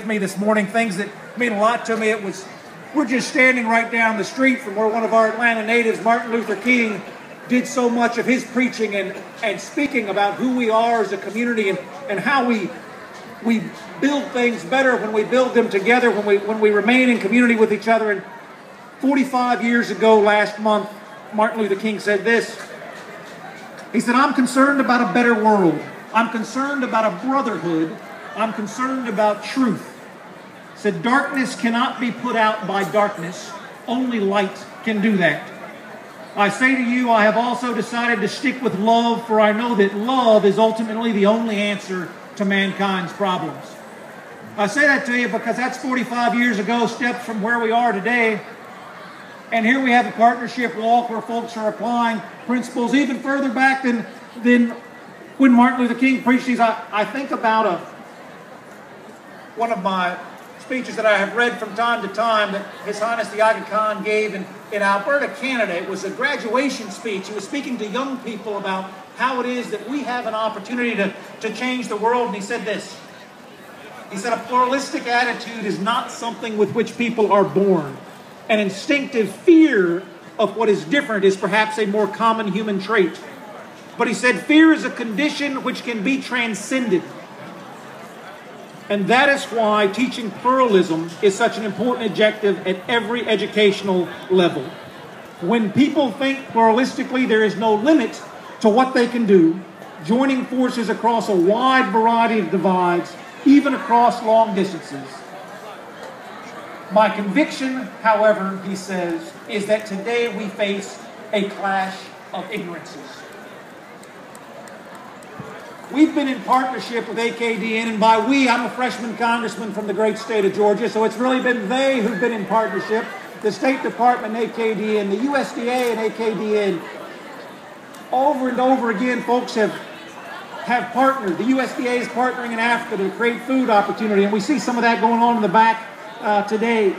with me this morning, things that mean a lot to me. We're just standing right down the street from where one of our Atlanta natives, Martin Luther King, did so much of his preaching and speaking about who we are as a community and how we build things better when we build them together, when we remain in community with each other. And 45 years ago last month, Martin Luther King said this. He said, "I'm concerned about a better world. I'm concerned about a brotherhood. I'm concerned about truth." He said, "Darkness cannot be put out by darkness. Only light can do that. I say to you, I have also decided to stick with love, for I know that love is ultimately the only answer to mankind's problems." I say that to you because that's 45 years ago, steps from where we are today. And here we have a partnership walk where folks are applying principles even further back than when Martin Luther King preached these. I think about one of my speeches that I have read from time to time that His Highness the Aga Khan gave in Alberta, Canada. It was a graduation speech. He was speaking to young people about how it is that we have an opportunity to change the world. And he said this. He said, "A pluralistic attitude is not something with which people are born. An instinctive fear of what is different is perhaps a more common human trait. But," he said, "fear is a condition which can be transcended. And that is why teaching pluralism is such an important objective at every educational level. When people think pluralistically, there is no limit to what they can do, joining forces across a wide variety of divides, even across long distances. My conviction, however," he says, "is that today we face a clash of ignorances." We've been in partnership with AKDN, and by we, I'm a freshman congressman from the great state of Georgia, so it's really been they who've been in partnership. The State Department and AKDN, the USDA and AKDN. Over and over again, folks have partnered. The USDA is partnering in Africa to create food opportunity, and we see some of that going on in the back today.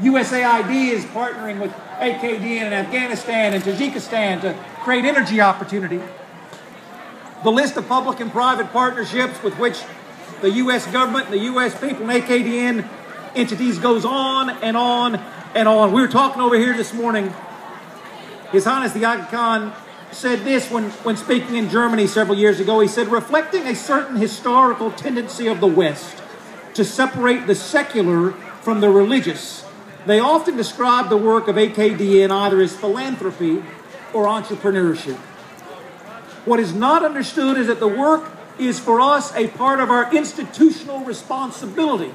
USAID is partnering with AKDN in Afghanistan and Tajikistan to create energy opportunity. The list of public and private partnerships with which the U.S. government and the U.S. people and AKDN entities goes on and on and on. We were talking over here this morning. His Highness the Aga Khan said this when speaking in Germany several years ago. He said, "Reflecting a certain historical tendency of the West to separate the secular from the religious, they often describe the work of AKDN either as philanthropy or entrepreneurship. What is not understood is that the work is for us a part of our institutional responsibility.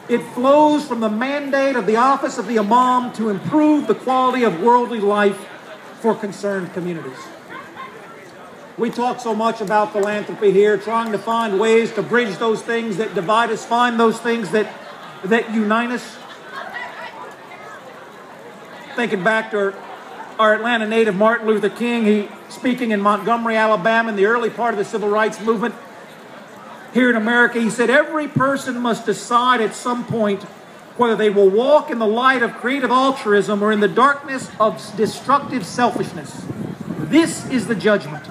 It flows from the mandate of the office of the Imam to improve the quality of worldly life for concerned communities." We talk so much about philanthropy here, trying to find ways to bridge those things that divide us, find those things that unite us. Thinking back to our Atlanta native Martin Luther King, he speaking in Montgomery, Alabama, in the early part of the civil rights movement here in America, he said, "Every person must decide at some point whether they will walk in the light of creative altruism or in the darkness of destructive selfishness. This is the judgment.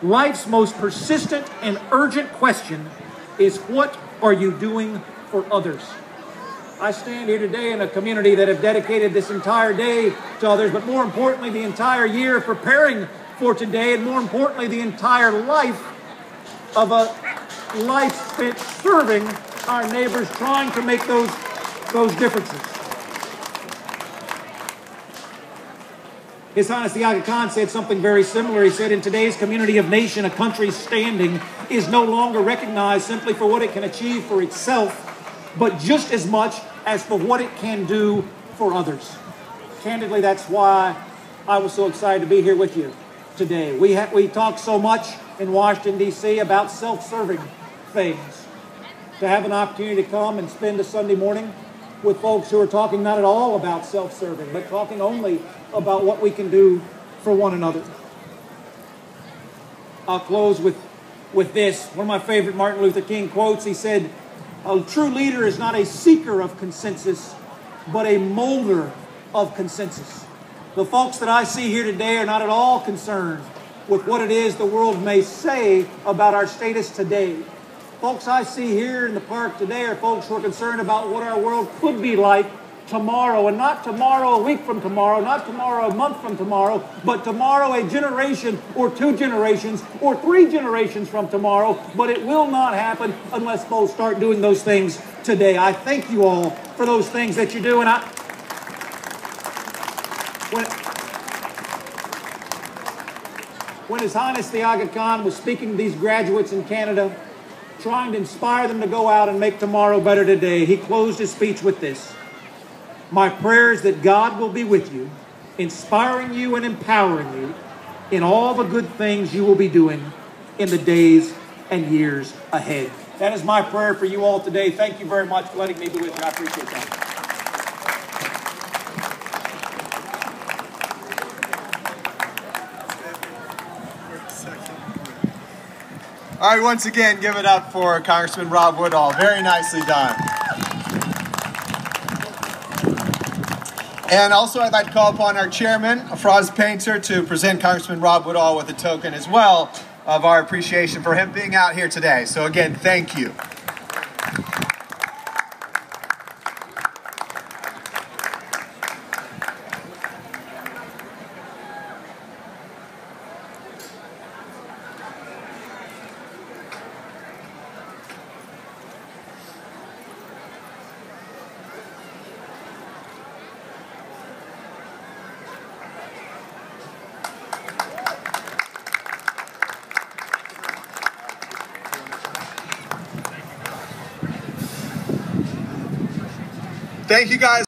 Life's most persistent and urgent question is, what are you doing for others?" I stand here today in a community that have dedicated this entire day to others, but more importantly, the entire year preparing for today, and more importantly, the entire life of a life spent serving our neighbors, trying to make those differences. His Highness the Aga Khan said something very similar. He said, "In today's community of nation, a country's standing is no longer recognized simply for what it can achieve for itself, but just as much as for what it can do for others." Candidly, that's why I was so excited to be here with you today. We talk so much in Washington, D.C. about self-serving things. To have an opportunity to come and spend a Sunday morning with folks who are talking not at all about self-serving, but talking only about what we can do for one another. I'll close with this. One of my favorite Martin Luther King quotes. He said, "A true leader is not a seeker of consensus, but a molder of consensus." The folks that I see here today are not at all concerned with what it is the world may say about our status today. folks I see here in the park today are folks who are concerned about what our world could be like tomorrow, and not tomorrow a week from tomorrow, not tomorrow a month from tomorrow, but tomorrow a generation or 2 generations or 3 generations from tomorrow. But it will not happen unless folks start doing those things today. I thank you all for those things that you do, and when His Highness the Aga Khan was speaking to these graduates in Canada, trying to inspire them to go out and make tomorrow better today, he closed his speech with this: "My prayer is that God will be with you, inspiring you and empowering you in all the good things you will be doing in the days and years ahead." That is my prayer for you all today. Thank you very much for letting me be with you. I appreciate that. All right, once again, give it up for Congressman Rob Woodall. Very nicely done. And also, I'd like to call upon our chairman, Franz Painter, to present Congressman Rob Woodall with a token as well of our appreciation for him being out here today. So again, thank you. Thank you guys.